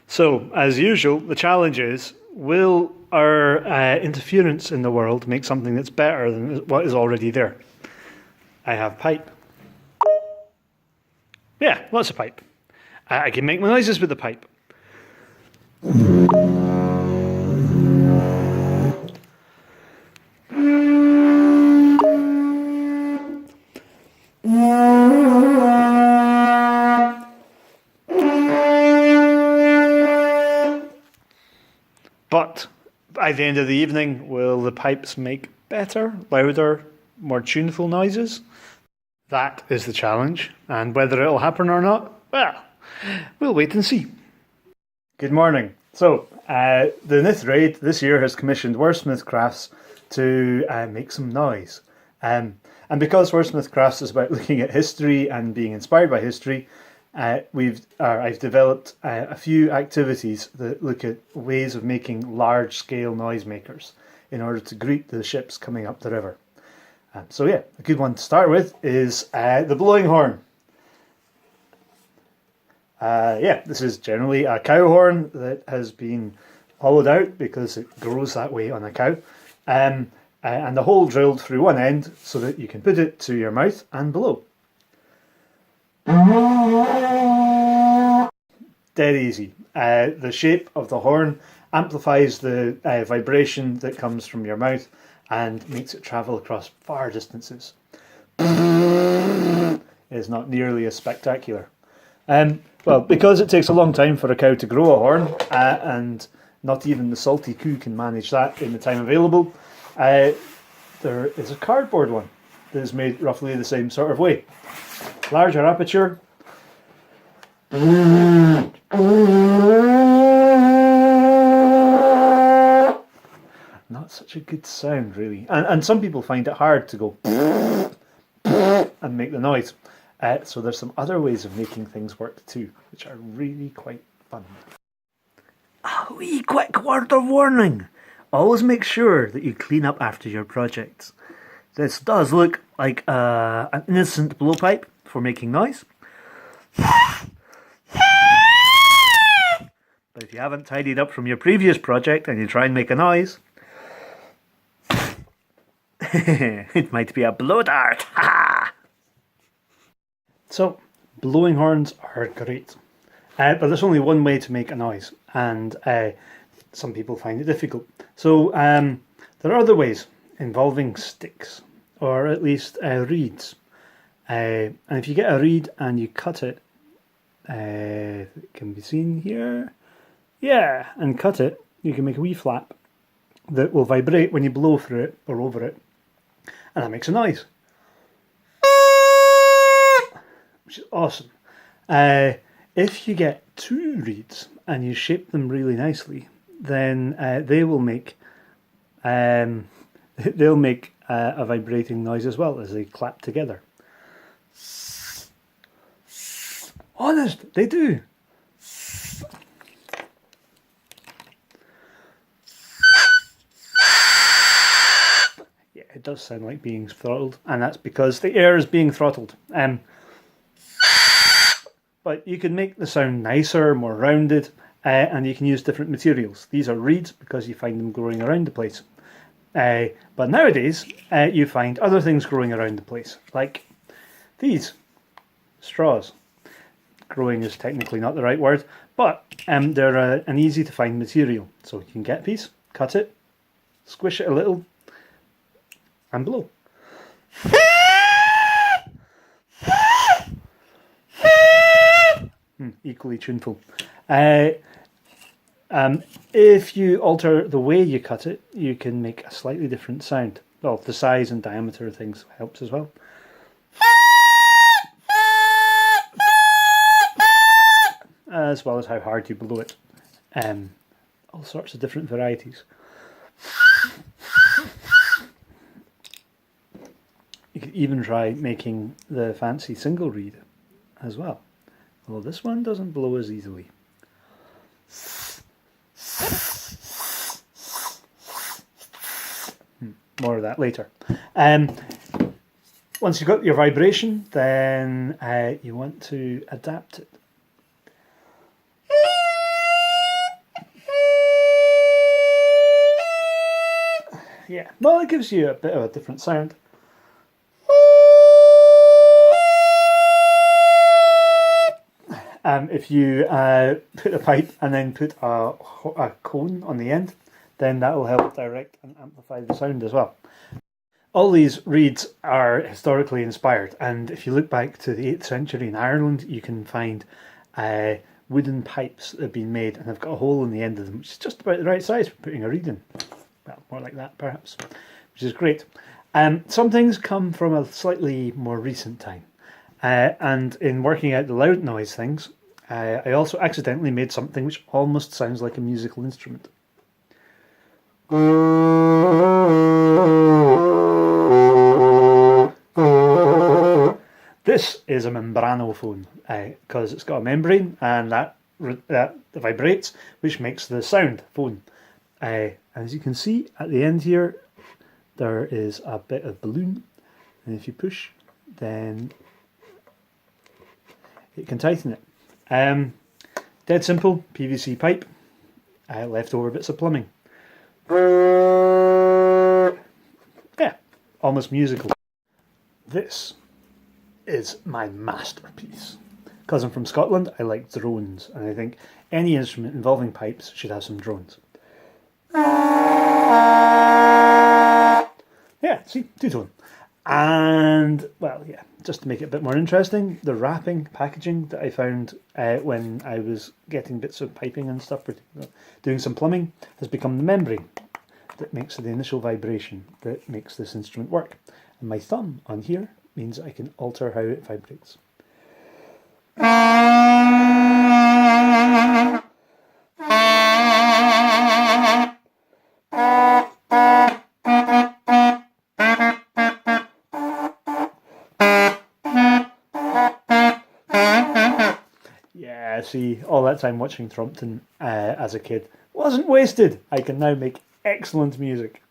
So, as usual, the challenge is, will our interference in the world make something that's better than what is already there? I have pipe. Yeah, lots of pipe. I can make noises with the pipe. But by the end of the evening, will the pipes make better, louder, more tuneful noises? That is the challenge, and whether it'll happen or not, well, we'll wait and see. Good morning. So, the Nithraid this year has commissioned Wordsmith Crafts to make some noise. And because Wordsmith Crafts is about looking at history and being inspired by history, I've developed a few activities that look at ways of making large-scale noisemakers in order to greet the ships coming up the river. So yeah, a good one to start with is the blowing horn. This is generally a cow horn that has been hollowed out because it grows that way on a cow. And the hole drilled through one end so that you can put it to your mouth and blow. Dead easy. The shape of the horn amplifies the vibration that comes from your mouth and makes it travel across far distances. It is not nearly as spectacular. Well, because it takes a long time for a cow to grow a horn, and not even the salty coo can manage that in the time available, there is a cardboard one that is made roughly the same sort of way. Larger aperture. Not such a good sound, really. And some people find it hard to go and make the noise. So there's some other ways of making things work too, which are really quite fun. A wee quick word of warning. Always make sure that you clean up after your projects. This does look like an innocent blowpipe for making noise. But if you haven't tidied up from your previous project and you try and make a noise, it might be a blow dart. So, blowing horns are great. But there's only one way to make a noise, and some people find it difficult. So, there are other ways involving sticks, or at least reeds. And if you get a reed and you cut it, it can be seen here. Yeah, and cut it, you can make a wee flap that will vibrate when you blow through it or over it, and that makes a noise, which is awesome. If you get two reeds and you shape them really nicely, then they will make a vibrating noise as well as they clap together. Honest, they do. Yeah, it does sound like being throttled, and that's because the air is being throttled. But you can make the sound nicer, more rounded, and you can use different materials. These are reeds because you find them growing around the place. But nowadays, you find other things growing around the place, like these straws. Growing is technically not the right word, but they're an easy to find material. So you can get a piece, cut it, squish it a little, and blow. Equally tuneful. If you alter the way you cut it, you can make a slightly different sound. Well, the size and diameter of things helps as well. As well as how hard you blow it. All sorts of different varieties. You could even try making the fancy single reed as well. Although this one doesn't blow as easily. More of that later. Once you've got your vibration, then you want to adapt it. Yeah, well, it gives you a bit of a different sound. If you put a pipe and then put a cone on the end, then that will help direct and amplify the sound as well. All these reeds are historically inspired, and if you look back to the 8th century in Ireland, you can find wooden pipes that have been made and have got a hole in the end of them, which is just about the right size for putting a reed in. Well, more like that perhaps, which is great. Some things come from a slightly more recent time, and in working out the loud noise things, I also accidentally made something which almost sounds like a musical instrument. This is a membranophone because it's got a membrane and that vibrates, which makes the sound phone. As you can see at the end here, there is a bit of balloon, and if you push, then it can tighten it. Dead simple PVC pipe, leftover bits of plumbing. Yeah, almost musical. This is my masterpiece. Because I'm from Scotland, I like drones, and I think any instrument involving pipes should have some drones. Yeah, see, two-tone. And, well, yeah, just to make it a bit more interesting, the wrapping packaging that I found when I was getting bits of piping and stuff, doing some plumbing, has become the membrane that makes the initial vibration that makes this instrument work. And my thumb on here means I can alter how it vibrates. Yeah, see, all that time watching Thrompton as a kid wasn't wasted. I can now make excellent music.